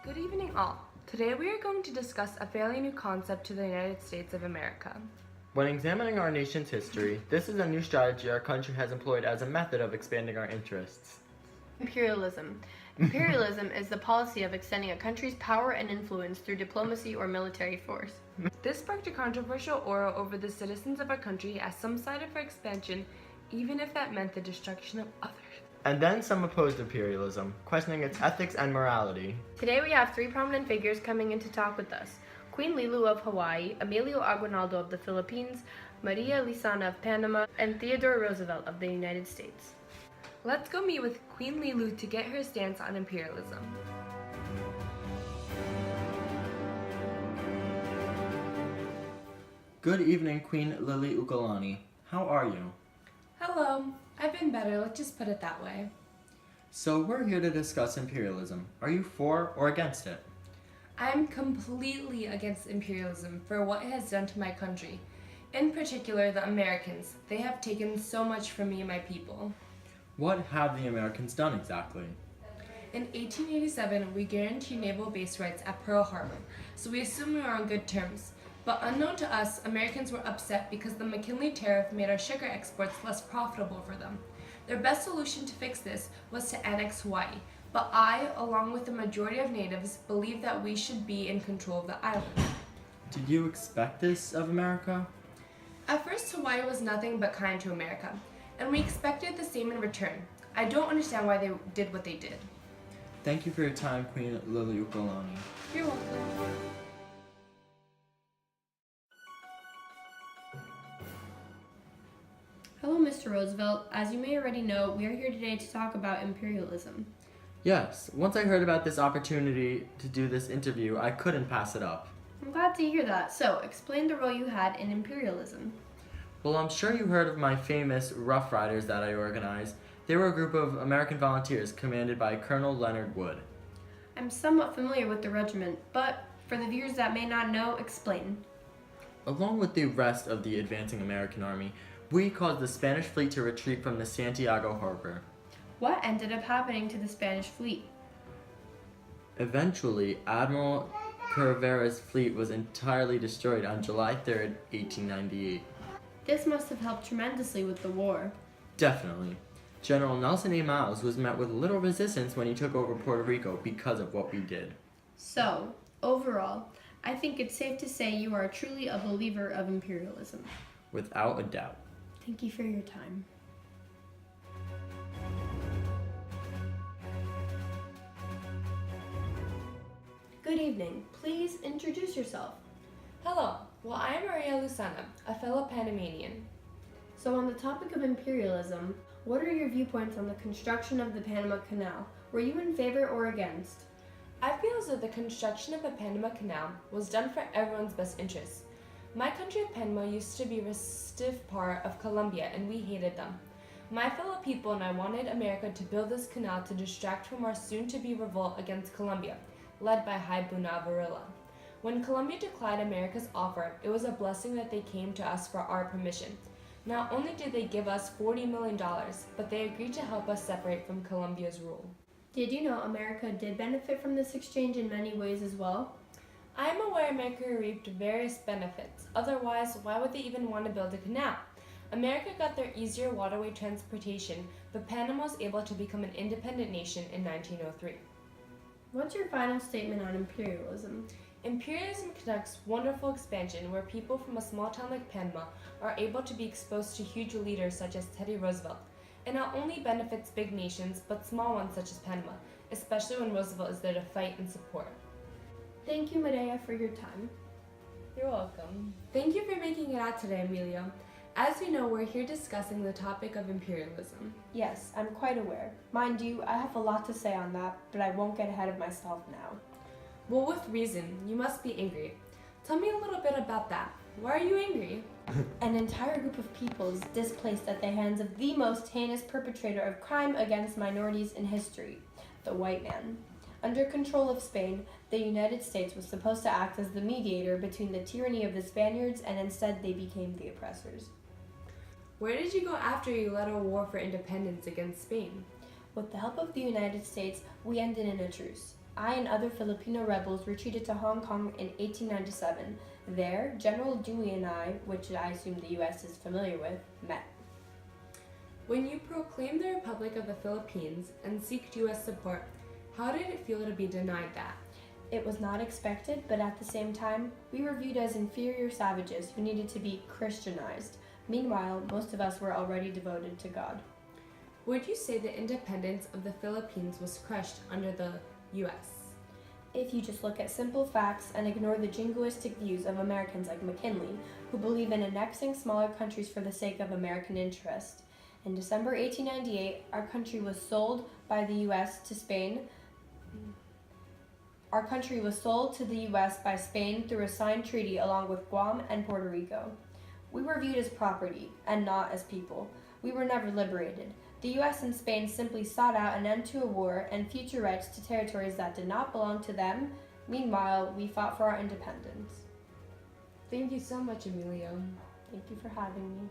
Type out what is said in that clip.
Good evening all. Today we are going to discuss a fairly new concept to the United States of America. When examining our nation's history, this is a new strategy our country has employed as a method of expanding our interests. Imperialism. Imperialism is the policy of extending a country's power and influence through diplomacy or military force. This sparked a controversial aura over the citizens of our country as some sided for expansion, even if that meant the destruction of others. And then some opposed imperialism, questioning its ethics and morality. Today we have three prominent figures coming in to talk with us. Queen Lilu of Hawaii, Emilio Aguinaldo of the Philippines, Maria Lizana of Panama, and Theodore Roosevelt of the United States. Let's go meet with Queen Lilu to get her stance on imperialism. Good evening, Queen Lili Ukulani. How are you? Hello. I've been better, let's just put it that way. So we're here to discuss imperialism. Are you for or against it? I'm completely against imperialism for what it has done to my country. In particular, the Americans. They have taken so much from me and my people. What have the Americans done exactly? In 1887, we guaranteed naval base rights at Pearl Harbor, so we assumed we were on good terms. But unknown to us, Americans were upset because the McKinley tariff made our sugar exports less profitable for them. Their best solution to fix this was to annex Hawaii, but I, along with the majority of natives, believe that we should be in control of the island. Did you expect this of America? At first, Hawaii was nothing but kind to America, and we expected the same in return. I don't understand why they did what they did. Thank you for your time, Queen Lili Ukulani. You're welcome. Hello, Mr. Roosevelt. As you may already know, we are here today to talk about imperialism. Yes, once I heard about this opportunity to do this interview, I couldn't pass it up. I'm glad to hear that. So, explain the role you had in imperialism. Well, I'm sure you heard of my famous Rough Riders that I organized. They were a group of American volunteers commanded by Colonel Leonard Wood. I'm somewhat familiar with the regiment, but for the viewers that may not know, explain. Along with the rest of the advancing American army, we caused the Spanish fleet to retreat from the Santiago harbor. What ended up happening to the Spanish fleet? Eventually, Admiral Cervera's fleet was entirely destroyed on July 3rd, 1898. This must have helped tremendously with the war. Definitely. General Nelson A. Miles was met with little resistance when he took over Puerto Rico because of what we did. So, overall, I think it's safe to say you are truly a believer of imperialism. Without a doubt. Thank you for your time. Good evening. Please introduce yourself. Hello. Well, I am Maria Lizana, a fellow Panamanian. So on the topic of imperialism, what are your viewpoints on the construction of the Panama Canal? Were you in favor or against? I feel as though the construction of the Panama Canal was done for everyone's best interests. My country of Panama used to be a stiff part of Colombia, and we hated them. My fellow people and I wanted America to build this canal to distract from our soon-to-be revolt against Colombia, led by Haibuna Varilla. When Colombia declined America's offer, it was a blessing that they came to us for our permission. Not only did they give us $40 million, but they agreed to help us separate from Colombia's rule. Did you know America did benefit from this exchange in many ways as well? I am aware America reaped various benefits. Otherwise, why would they even want to build a canal? America got their easier waterway transportation, but Panama was able to become an independent nation in 1903. What's your final statement on imperialism? Imperialism conducts wonderful expansion where people from a small town like Panama are able to be exposed to huge leaders such as Teddy Roosevelt. It not only benefits big nations, but small ones such as Panama, especially when Roosevelt is there to fight and support. Thank you, Medea, for your time. You're welcome. Thank you for making it out today, Emilio. As you know, we're here discussing the topic of imperialism. Yes, I'm quite aware. Mind you, I have a lot to say on that, but I won't get ahead of myself now. Well, with reason, you must be angry. Tell me a little bit about that. Why are you angry? An entire group of people is displaced at the hands of the most heinous perpetrator of crime against minorities in history, the white man. Under control of Spain, the United States was supposed to act as the mediator between the tyranny of the Spaniards, and instead they became the oppressors. Where did you go after you led a war for independence against Spain? With the help of the United States, we ended in a truce. I and other Filipino rebels retreated to Hong Kong in 1897. There, General Dewey and I, which I assume the U.S. is familiar with, met. When you proclaimed the Republic of the Philippines and sought U.S. support, how did it feel to be denied that? It was not expected, but at the same time, we were viewed as inferior savages who needed to be Christianized. Meanwhile, most of us were already devoted to God. Would you say the independence of the Philippines was crushed under the U.S.? If you just look at simple facts and ignore the jingoistic views of Americans like McKinley, who believe in annexing smaller countries for the sake of American interest. In December 1898, our country was sold by the U.S. to Spain. Our country was sold to the U.S. by Spain through a signed treaty along with Guam and Puerto Rico. We were viewed as property and not as people. We were never liberated. The U.S. and Spain simply sought out an end to a war and future rights to territories that did not belong to them. Meanwhile, we fought for our independence. Thank you so much, Emilio. Thank you for having me.